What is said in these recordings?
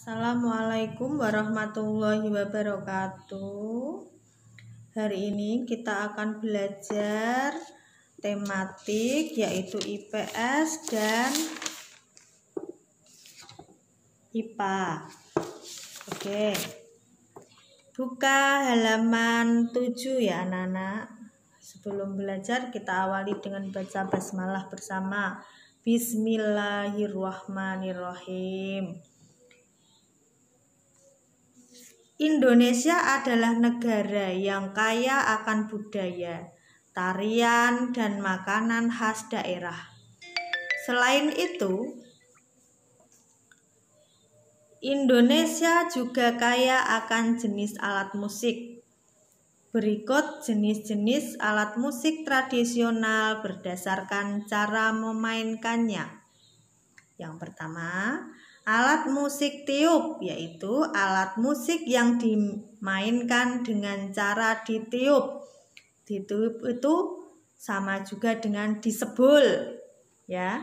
Assalamualaikum warahmatullahi wabarakatuh. Hari ini kita akan belajar tematik yaitu IPS dan IPA. Oke. Buka halaman 7 ya anak-anak. Sebelum belajar kita awali dengan baca basmalah bersama. Bismillahirrahmanirrahim. Indonesia adalah negara yang kaya akan budaya, tarian, dan makanan khas daerah. Selain itu, Indonesia juga kaya akan jenis alat musik. Berikut jenis-jenis alat musik tradisional berdasarkan cara memainkannya. Yang pertama, alat musik tiup, yaitu alat musik yang dimainkan dengan cara ditiup. Ditiup itu sama juga dengan disebul, ya.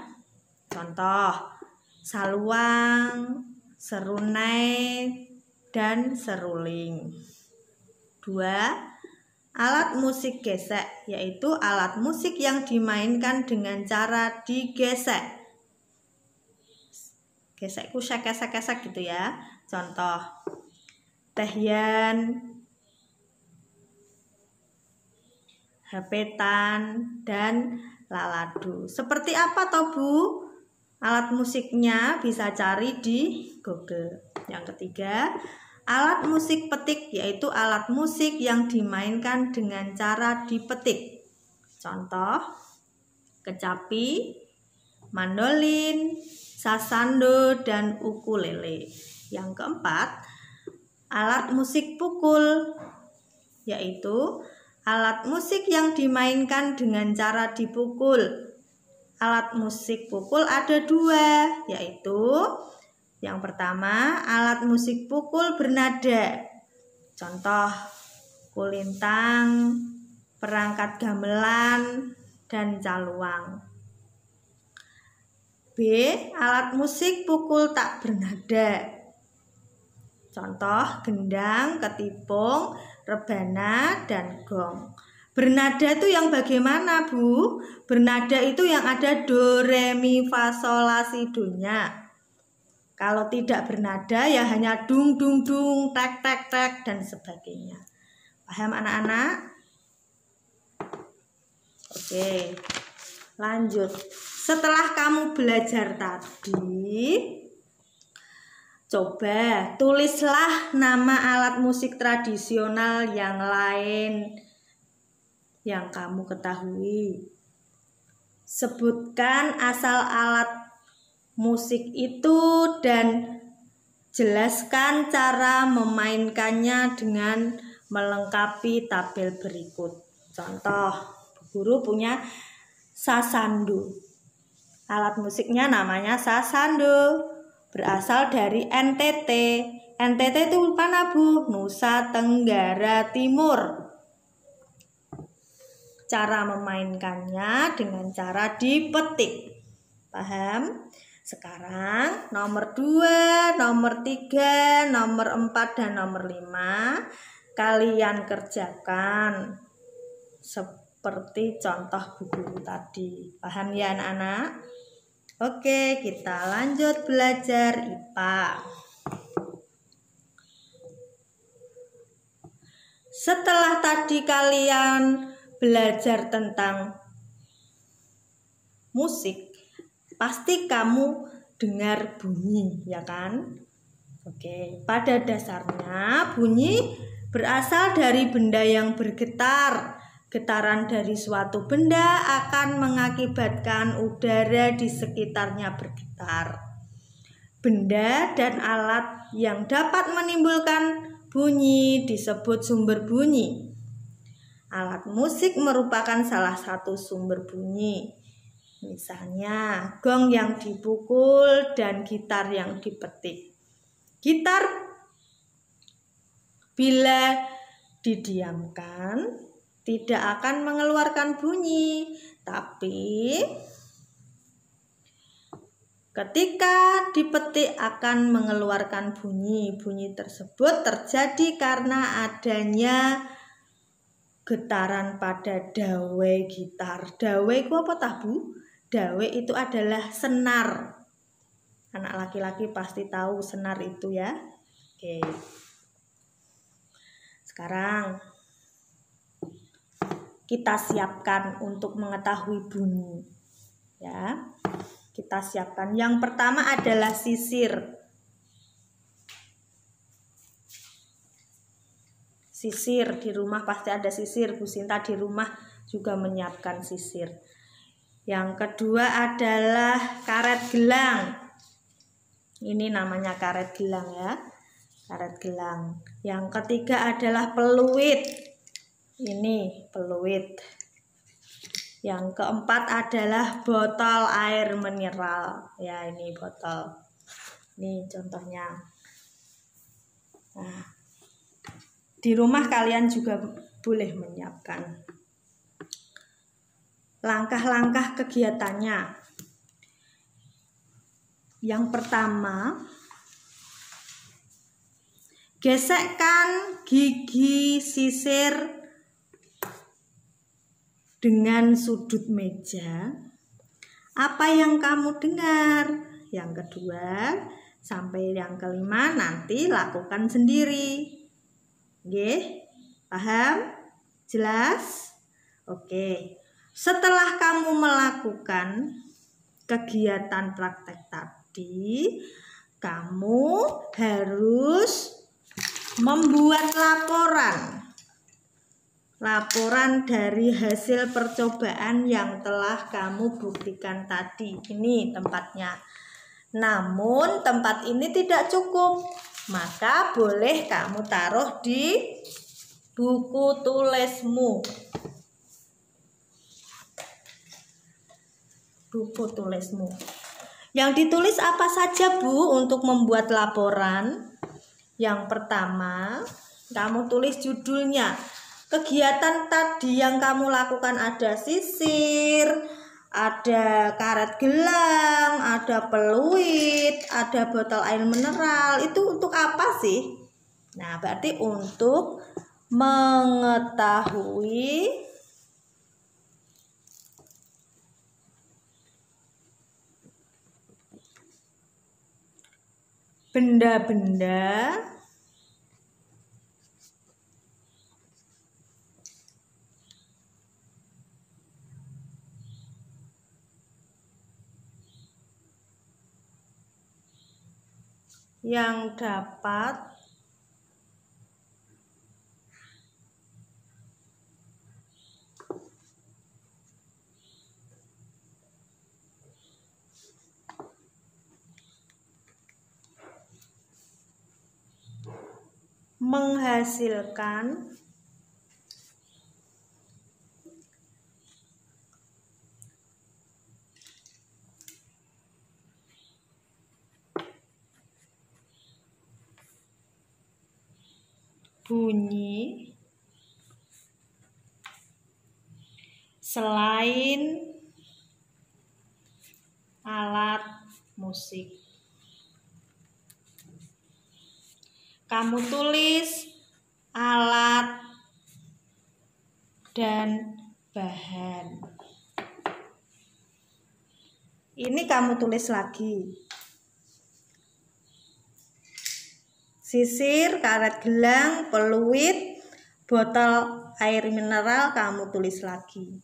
Contoh, saluang, serunai, dan seruling. 2. Alat musik gesek, yaitu alat musik yang dimainkan dengan cara digesek. Gesek kusek kesek gitu ya. Contoh, tehyan, hapetan, dan laladu. Seperti apa toh Bu? Alat musiknya bisa cari di Google. Yang ketiga, alat musik petik, yaitu alat musik yang dimainkan dengan cara dipetik. Contoh, kecapi, mandolin, sasando, dan ukulele. Yang keempat, alat musik pukul, yaitu alat musik yang dimainkan dengan cara dipukul. Alat musik pukul ada 2, yaitu yang pertama, alat musik pukul bernada. Contoh, kulintang, perangkat gamelan, dan caluang. B. Alat musik pukul tak bernada. Contoh, gendang, ketipung, rebana, dan gong. Bernada itu yang bagaimana Bu? Bernada itu yang ada do, re, mi, fa, sol, la, si, do-nya. Kalau tidak bernada ya hanya dung, dung, dung, tek, tek, tek, dan sebagainya. Paham anak-anak? Oke, lanjut. Setelah kamu belajar tadi, coba tulislah nama alat musik tradisional yang lain yang kamu ketahui. Sebutkan asal alat musik itu dan jelaskan cara memainkannya dengan melengkapi tabel berikut. Contoh, guru punya sasando. Alat musiknya namanya sasando, berasal dari NTT. NTT itu mana Bu? Nusa Tenggara Timur. Cara memainkannya dengan cara dipetik. Paham? Sekarang nomor 2, nomor 3, nomor 4, dan nomor 5 kalian kerjakan seperti contoh bu guru tadi. Paham ya anak-anak? Oke, kita lanjut belajar IPA. Setelah tadi kalian belajar tentang musik, pasti kamu dengar bunyi, ya kan? Oke, pada dasarnya bunyi berasal dari benda yang bergetar. Getaran dari suatu benda akan mengakibatkan udara di sekitarnya bergetar. Benda dan alat yang dapat menimbulkan bunyi disebut sumber bunyi. Alat musik merupakan salah satu sumber bunyi. Misalnya, gong yang dipukul dan gitar yang dipetik. Gitar bila didiamkan tidak akan mengeluarkan bunyi, tapi Ketika dipetik akan mengeluarkan bunyi. Bunyi tersebut terjadi karena adanya getaran pada dawe gitar. Dawe itu apa tabu? Dawe itu adalah senar. Anak laki-laki pasti tahu senar itu ya. Oke. Sekarang kita siapkan untuk mengetahui bunyi. Ya. Kita siapkan. Yang pertama adalah sisir. Sisir di rumah pasti ada sisir. Bu Sinta di rumah juga menyiapkan sisir. Yang kedua adalah karet gelang. Ini namanya karet gelang ya. Karet gelang. Yang ketiga adalah peluit. Ini peluit. Yang keempat adalah botol air mineral. Ya, ini botol. Ini contohnya. Nah, di rumah kalian juga boleh menyiapkan. Langkah-langkah kegiatannya. Yang pertama, gesekkan gigi sisir dengan sudut meja. Apa yang kamu dengar? Yang kedua sampai yang kelima nanti lakukan sendiri. Oke, paham? Jelas? Oke. Setelah kamu melakukan kegiatan praktek tadi, kamu harus membuat laporan dari hasil percobaan yang telah kamu buktikan tadi. Ini tempatnya. Namun tempat ini tidak cukup, maka boleh kamu taruh di buku tulismu. Buku tulismu. Yang ditulis apa saja, Bu, untuk membuat laporan? Yang pertama, kamu tulis judulnya. Kegiatan tadi yang kamu lakukan ada sisir, ada karet gelang, ada peluit, ada botol air mineral. Itu untuk apa sih? Nah, berarti untuk mengetahui benda-benda yang dapat menghasilkan bunyi selain alat musik. Kamu tulis alat dan bahan. Ini kamu tulis lagi. Sisir, karet gelang, peluit, botol air mineral kamu tulis lagi.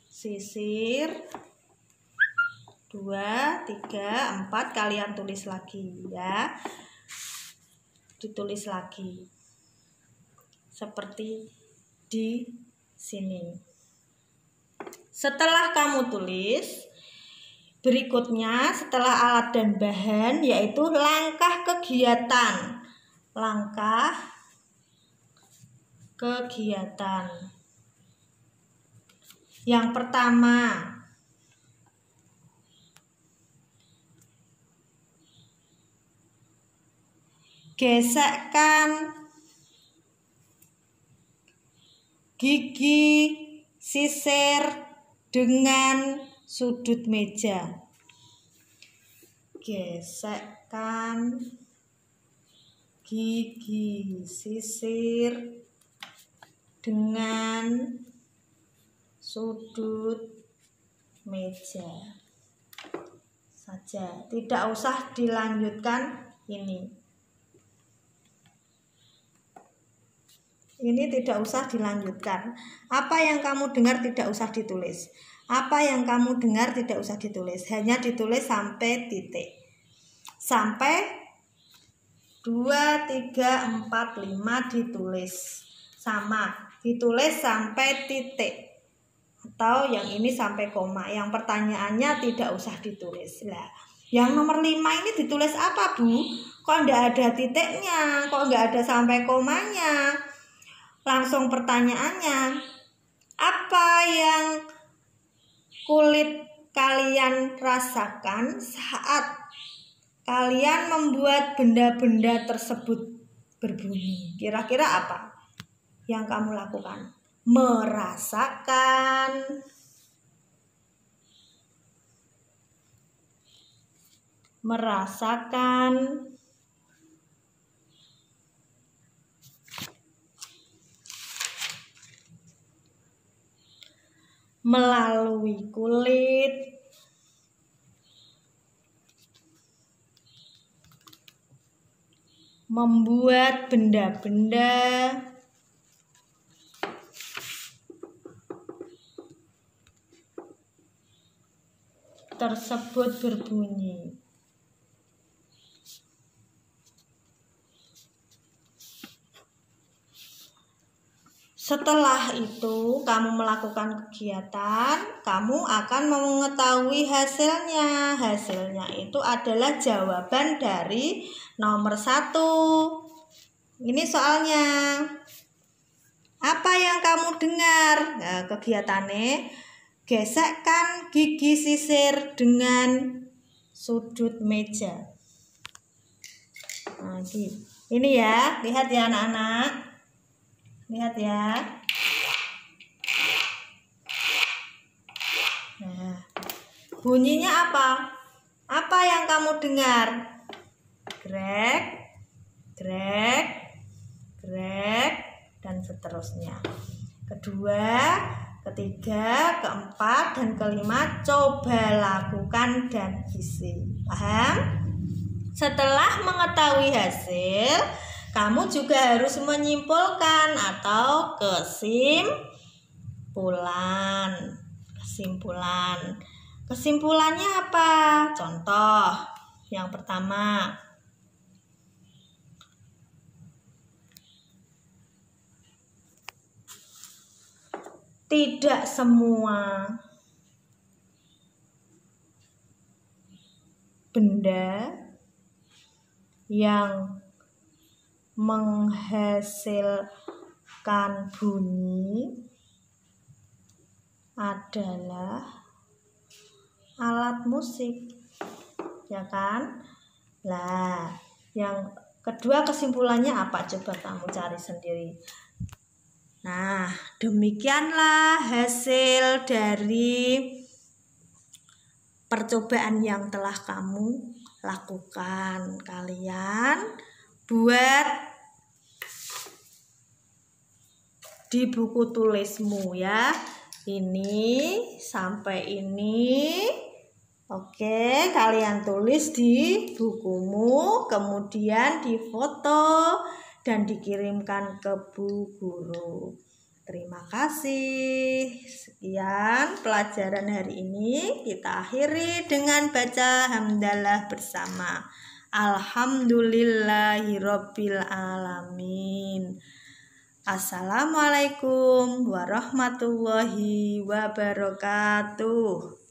Sisir 2, 3, 4 kalian tulis lagi ya. Ditulis lagi. Seperti di sini. Setelah kamu tulis, berikutnya setelah alat dan bahan yaitu langkah kegiatan. Langkah kegiatan. Yang pertama, gesekkan gigi sisir dengan sudut meja. Gesekkan gigi sisir dengan sudut meja saja, tidak usah dilanjutkan ini tidak usah dilanjutkan. Apa yang kamu dengar tidak usah ditulis. Apa yang kamu dengar tidak usah ditulis, hanya ditulis sampai titik. Sampai 2, 3, 4, 5 ditulis sama, ditulis sampai titik. Atau yang ini sampai koma. Yang pertanyaannya tidak usah ditulis. Lah, yang nomor 5 ini ditulis apa, Bu? Kok enggak ada titiknya? Kok enggak ada sampai komanya? Langsung pertanyaannya, apa yang kulit kalian rasakan saat kalian membuat benda-benda tersebut berbunyi? Kira-kira apa yang kamu lakukan? Merasakan, melalui kulit, membuat benda-benda tersebut berbunyi. Setelah itu kamu melakukan kegiatan, kamu akan mengetahui hasilnya. Hasilnya itu adalah jawaban dari nomor 1. Ini soalnya. Apa yang kamu dengar? Nah, kegiatannya, gesekkan gigi sisir dengan sudut meja. Nah, ini ya, lihat ya anak-anak. Lihat ya. Nah, bunyinya apa? Apa yang kamu dengar? Grek, grek, grek, dan seterusnya. Kedua, ketiga, keempat, dan kelima coba lakukan dan isi. Paham? Setelah mengetahui hasil, kamu juga harus menyimpulkan atau kesimpulan. Kesimpulannya apa? Contoh yang pertama. Tidak semua benda yang menghasilkan bunyi adalah alat musik, ya kan? Lah, yang kedua kesimpulannya apa? Coba kamu cari sendiri. Nah, demikianlah hasil dari percobaan yang telah kamu lakukan. Kalian buat di buku tulismu ya. Ini sampai ini. Oke, kalian tulis di bukumu, kemudian difoto dan dikirimkan ke Bu Guru. Terima kasih. Sekian pelajaran hari ini. Kita akhiri dengan baca hamdalah bersama. Alhamdulillahirabbil alamin. Assalamualaikum warahmatullahi wabarakatuh.